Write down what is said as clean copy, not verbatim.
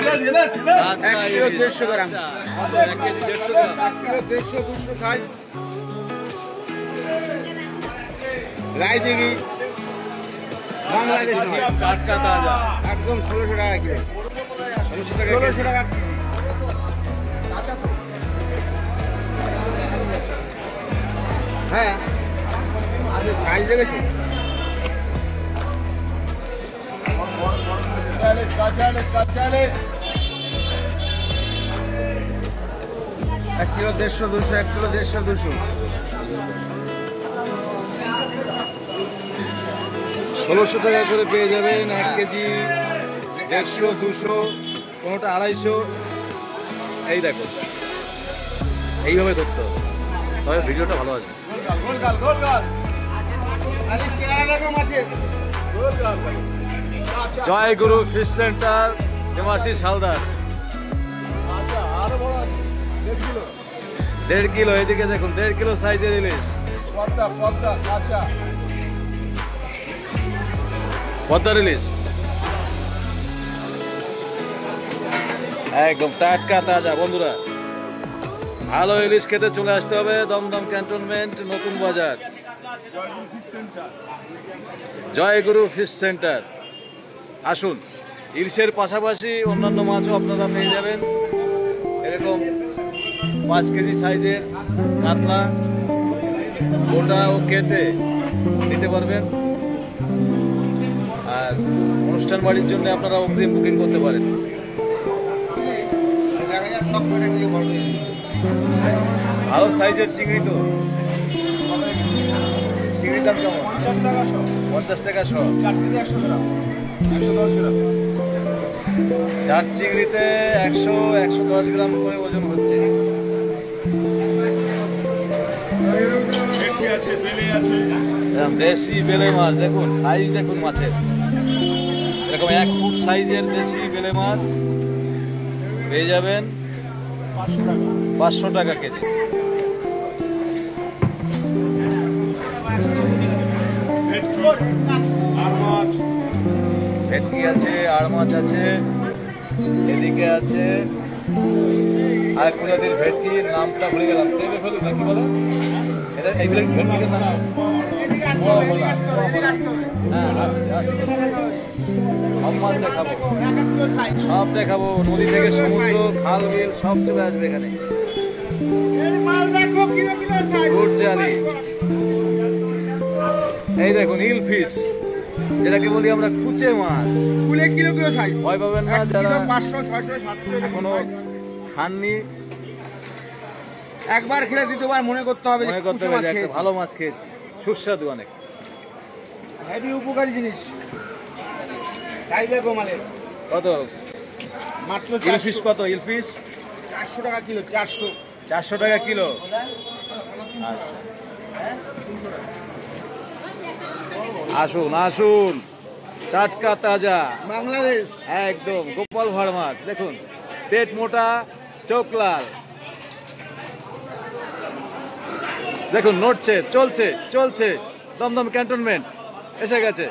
Kilo 150 গ্রাম, 1 KG 150 গ্রাম, 1 kilo 150-200 size. Raidighi Bangladesh নয়, টাটকা তাজা, একদম 1600 টাকা কিলো। 1600 টাকা। হ্যাঁ সাইজ দেখেছি। এক কিলো 150-200, 1 কিলো 150-200। 1600 টাকা করে পেয়ে যাবেন 1 কেজি 150-200, কোনোটা 250। এই দেখো, এইভাবে ধরতে হবে, তবে ভিডিওটা ভালো আছে। Joyguru fish centre, Debashis Haldar. 1.5 kilo, এদিকে দেখুন 1.5 কিলো সাইজের ইলিশ, পদ্মার ইলিশ, একদম টাটকা তাজা। বন্ধুরা, ভালো ইলিশ খেতে চলে আসতে হবে দমদম ক্যান্টনমেন্ট, নতুন বাজার, জয়গুরু ফিশ সেন্টার। আসুন, ইলিশের পাশাপাশি অন্যান্য মাছও আপনারা পেয়ে যাবেন। এরকম 5 কেজি সাইজের কাতলা গোটা ও কেটে নিতে পারবেন। আর অনুষ্ঠান বাড়ির জন্য আপনারা অগ্রিম বুকিং করতে পারেন। ভালো সাইজের চিংড়ি, তো চিংড়ির দাম কেমন? 50 টাকা শ। 100 গ্রাম, 110 গ্রাম। 4 চিংড়িতে 110 গ্রাম করে ওজন হচ্ছে। দেশি বেলে মাছ দেখুন, সাইজ দেখুন মাছের, এরকম 1 ফুট সাইজের দেশি বেলে মাছ পেয়ে যাবেন 500 টাকা কেজি। ভেটকি আছে, আর মাছ আছে, এদিকে আছে আর প্রজাতির ভেটকির নামটা ভুলে গেলাম, ভেবে ফেলুন নাকি বলে এটা, এইগুলো ভেটকির নাম। হ্যাঁ, আসছে আসছে, সব মাছ দেখাবো, সব দেখাবো, নদী থেকে সমুদ্র, খাল বিল সব চলে আসবে এখানে। গুড়চালি, এই দেখুন ইল ফিশ, যেটাকে বলি আমরা কুচে মাছ। কিলো সাইজ, ভয় পাবেন না যারা 500, 600, 700 এখনো খাননি, একবার খেলে দ্বিতীয়বার মনে করতে হবে, মনে করতে হবে যে একটা ভালো মাছ খেয়েছি, সুস্বাদু অনেক, হেভি উপকারী জিনিস। কত মাত্র ইল ফিশ? কত ইল ফিশ? 400 টাকা কিলো। 400 টাকা কিলো। আচ্ছা, আসুন আসুন, টাটকা তাজা বাংলাদেশ, একদম গোপাল ভাড় মাছ। দেখুন, পেট মোটা, চোখ লাল, দেখুন নড়ছে, চলছে চলছে। দমদম ক্যান্টনমেন্ট এসে গেছে।